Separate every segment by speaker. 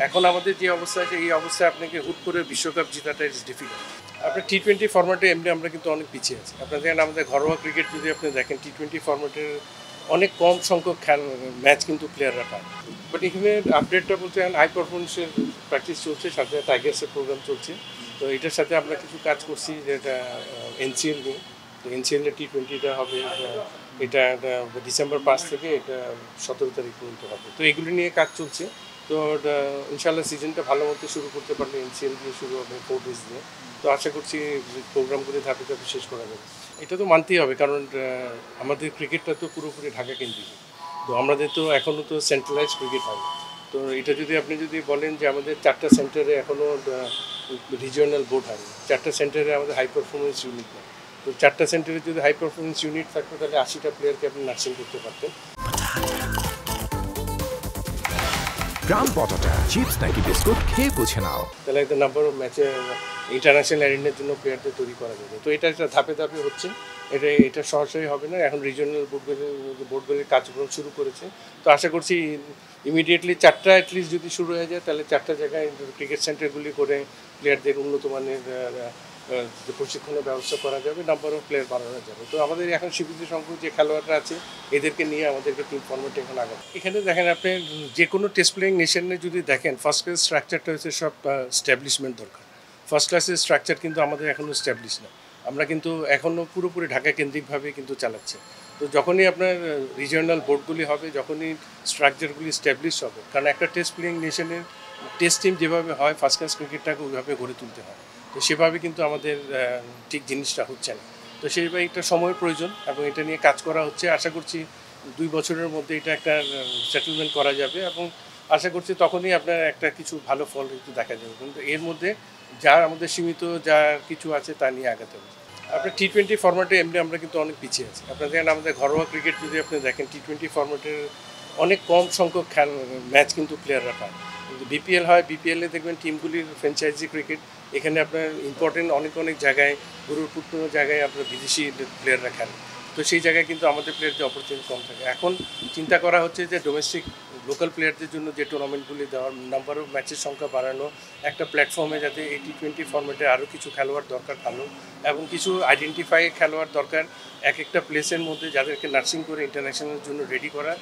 Speaker 1: এখন আমাদের যে অবস্থা আছে এই অবস্থায় আপনাকে হুট করে বিশ্বকাপ জেতাটা ইজ ডিফিকাল্ট। আপনার টি-20 ফরম্যাটে এমনি আমরা কিন্তু অনেক পিছিয়ে আছি। আপনার দেখেন আমাদের ঘরোয়া ক্রিকেট যদি আপনি দেখেন টি-20 ফরম্যাটের অনেক কম সংখ্যক ম্যাচ কিন্তু প্লেয়াররা পায়। বাট এখানে আপডেটটা বলতে হাই পারফরমেন্সের প্র্যাকটিস চলছে, সাথে টাইগার্সের প্রোগ্রাম চলছে। তো এটার সাথে আমরা কিছু কাজ করছি যেটা এনসিএল নিয়ে। তো এনসিএলের টি-20টা হবে, এটা ডিসেম্বর 5 থেকে এটা 17 তারিখ পর্যন্ত হবে। তো এগুলো নিয়ে কাজ চলছে। তো ইনশাআল্লাহ সিজনটা ভালো মতো শুরু করতে পারলে এনসিএল দিয়ে শুরু হবে 4 ডেজ দিয়ে। তো আশা করছি প্রোগ্রামগুলি ধাপে ধাপে শেষ করা যাবে। এটা তো মানতেই হবে, কারণ আমাদের ক্রিকেটটা তো পুরোপুরি ঢাকা কেন্দ্রিক। তো আমাদের তো এখনও তো সেন্ট্রালাইজ ক্রিকেট হয়। তো এটা যদি আপনি যদি বলেন যে আমাদের 4টা সেন্টারে এখনও রিজিওনাল বোর্ড হয়, 4টা সেন্টারে আমাদের হাই পারফরমেন্স ইউনিট নেই। তো 4টা সেন্টারে যদি হাই পারফরমেন্স ইউনিট থাকতো তাহলে 80টা প্লেয়ারকে আপনি নার্সিং করতে পারতেন।
Speaker 2: গ্রাম পটাটা চিপস নাকি বিস্কুট খেয়ে বুঝে নাও,
Speaker 1: তাহলে একটা নাম্বার অফ ম্যাচে ইন্টারন্যাশনাল অ্যারেনার জন্য প্লেয়ারদের তৈরি করা যাবে। তো এটা একটা ধাপে ধাপে হচ্ছে, এটা সরাসরি হবে না। এখন রিজিওনাল বোর্ডগুলির কার্যক্রম শুরু করেছে। তো আশা করছি ইমিডিয়েটলি 4টা অ্যাটলিস্ট যদি শুরু হয়ে যায় তাহলে 4টা জায়গায় ক্রিকেট সেন্টারগুলি করে প্লেয়ারদের উন্নত মানের প্রশিক্ষণের ব্যবস্থা করা যাবে, নাম্বার অফ প্লেয়ার বাড়ানো যাবে। তো আমাদের এখন সীমিত সংখ্যক যে খেলোয়াড়রা আছে এদেরকে নিয়ে আমাদেরকে টিম ফর্মেটে এখন আগাবে। এখানে দেখেন আপনি যে কোনো টেস্ট প্লেয়িং নেশনে যদি দেখেন ফার্স্ট ক্লাস স্ট্রাকচারটা হচ্ছে সব স্ট্যাবলিশমেন্ট দরকার। ফার্স্ট ক্লাসের স্ট্রাকচার কিন্তু আমাদের এখনও স্ট্যাবলিশ না। আমরা কিন্তু এখনও পুরোপুরি ঢাকা কেন্দ্রিকভাবে কিন্তু চালাচ্ছি। তো যখনই আপনার রিজিওনাল বোর্ডগুলি হবে, যখনই স্ট্রাকচারগুলি স্ট্যাবলিশ হবে, কারণ একটা টেস্ট প্লেয়িং নেশনের টেস্ট টিম যেভাবে হয় ফার্স্ট ক্লাস ক্রিকেটটাকে ওইভাবে গড়ে তুলতে হয়। তো সেভাবে কিন্তু আমাদের ঠিক জিনিসটা হচ্ছে না। তো সেইভাবে একটা সময়ের প্রয়োজন এবং এটা নিয়ে কাজ করা হচ্ছে। আশা করছি 2 বছরের মধ্যে এটা একটা সেটেলমেন্ট করা যাবে এবং আশা করছি তখনই আপনার একটা কিছু ভালো ফল একটু দেখা যাবে। কিন্তু এর মধ্যে যা আমাদের সীমিত যা কিছু আছে তা নিয়ে আগাতে হবে। আপনার টি-20 ফরম্যাটে এমনি আমরা কিন্তু অনেক পিছিয়ে আছি। আপনার দেখেন আমাদের ঘরোয়া ক্রিকেট যদি আপনি দেখেন টি-20 ফরম্যাটের অনেক কম সংখ্যক ম্যাচ কিন্তু প্লেয়াররা পায়। কিন্তু বিপিএল হয়, বিপিএলে দেখবেন টিমগুলির ফ্র্যাঞ্চাইজি ক্রিকেট, এখানে আপনার ইম্পর্টেন্ট অনেক জায়গায় গুরুত্বপূর্ণ জায়গায় আপনার বিদেশি প্লেয়াররা খেলে। তো সেই জায়গায় কিন্তু আমাদের প্লেয়ারদের অপরচুনিটি কম থাকে। এখন চিন্তা করা হচ্ছে যে ডোমেস্টিক লোকাল প্লেয়ারদের জন্য যে টুর্নামেন্টগুলি দেওয়ার, নাম্বার অফ ম্যাচের সংখ্যা বাড়ানো, একটা প্ল্যাটফর্মে যাতে এই টি-20 ফরম্যাটে আরও কিছু খেলোয়াড় দরকার ভালো এবং কিছু আইডেন্টিফাই খেলোয়াড় দরকার একটা প্লেসের মধ্যে যাদেরকে নার্সিং করে ইন্টারন্যাশনালের জন্য রেডি করা।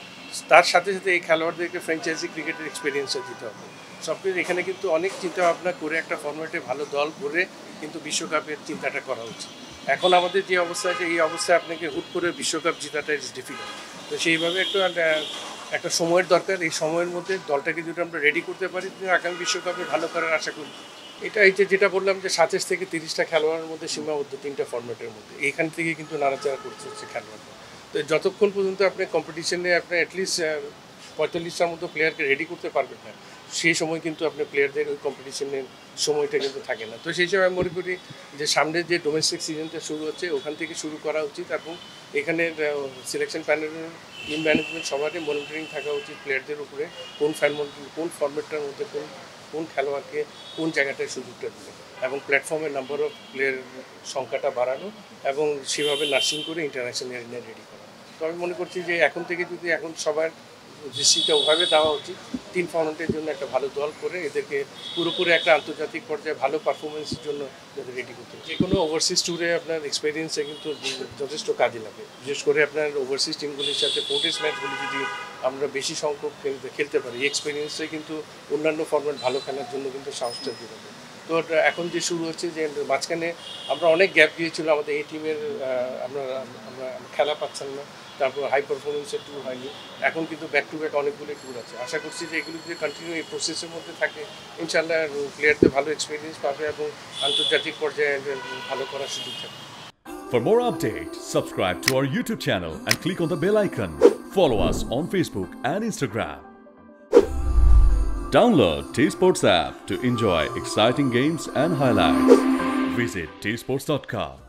Speaker 1: তার সাথে সাথে এই খেলোয়াড়দেরকে ফ্র্যাঞ্চাইজি ক্রিকেটের এক্সপিরিয়েন্সও দিতে হবে। সব কিছু এখানে কিন্তু অনেক চিন্তাভাবনা করে একটা ফরম্যাটে ভালো দল করে কিন্তু বিশ্বকাপের চিন্তাটা করা উচিত। এখন আমাদের যে অবস্থা আছে এই অবস্থায় আপনাকে হুট করে বিশ্বকাপ জেতাটা ইজ ডিফিকাল্ট। তো সেইভাবে একটা সময়ের দরকার। এই সময়ের মধ্যে দলটাকে যদি আমরা রেডি করতে পারি আগামী বিশ্বকাপে ভালো করার আশা করি। এই যেটা বললাম যে 27 থেকে 30টা খেলোয়াড়ের মধ্যে সীমাবদ্ধ 3টা ফরম্যাটের মধ্যে, এইখান থেকে কিন্তু নাড়াচাড়া করতে হচ্ছে খেলোয়াড়রা। তো যতক্ষণ পর্যন্ত আপনি কম্পিটিশনে আপনি অ্যাটলিস্ট 45টার মতো প্লেয়ারকে রেডি করতে পারবেন না, সেই সময় কিন্তু আপনার প্লেয়ারদের ওই কম্পিটিশনের সময়টা কিন্তু থাকে না। তো সেই হিসাবে আমি মনে করি যে সামনের যে ডোমেস্টিক সিজনটা শুরু হচ্ছে ওখান থেকে শুরু করা উচিত এবং এখানে সিলেকশন প্যানেলের টিম ম্যানেজমেন্ট সবারই মনিটরিং থাকা উচিত প্লেয়ারদের উপরে, কোন ফরম্যাটটার মধ্যে কোন খেলোয়াড়কে কোন জায়গাটায় সুযোগটা দিবে এবং প্ল্যাটফর্মের নাম্বার অফ প্লেয়ার সংখ্যাটা বাড়ানো এবং সেভাবে নার্সিং করে ইন্টারন্যাশনাল অ্যারেনায় রেডি করা। তো আমি মনে করছি যে এখন থেকে যদি এখন সবার দৃষ্টিটা ওভাবে দেওয়া উচিত, 3 ফরম্যাটের জন্য একটা ভালো দল করে এদেরকে পুরোপুরি একটা আন্তর্জাতিক পর্যায়ে ভালো পারফরমেন্সের জন্য যাদের রেডি করতে হবে। যে কোনো ওভারসিজ ট্যুরে আপনার এক্সপিরিয়েন্সে কিন্তু যথেষ্ট কাজে লাগে। বিশেষ করে আপনার ওভারসিজ টিমগুলির সাথে 4 টেস্ট ম্যাচগুলি যদি আমরা বেশি সংখ্যক খেলতে পারি, এই এক্সপিরিয়েন্সে কিন্তু অন্যান্য ফরম্যাট ভালো খেলার জন্য কিন্তু সাহসটা দিয়ে দেবে। তো এখন যে শুরু হচ্ছে যে মাঝখানে আমরা অনেক গ্যাপ দিয়েছিল আমাদের এই টিমের, আমরা খেলা পাচ্ছেন না, তারপর হাই পারফরমেন্সের ট্যুর হয়নি। এখন কিন্তু ব্যাক টু ব্যাক অনেকগুলো ট্যুর আছে। আশা করছি যে এগুলো যদি কন্টিনিউ এই প্রসেসের মধ্যে থাকে ইনশাআল্লাহ প্লেয়ারদের ভালো এক্সপিরিয়েন্স পাবে এবং আন্তর্জাতিক পর্যায়ে ভালো করার সুযোগ থাকবে।
Speaker 3: For more updates, subscribe to our YouTube channel and click on the bell icon. Follow us on Facebook and Instagram. Download T-Sports app to enjoy exciting games and highlights. Visit tsports.com.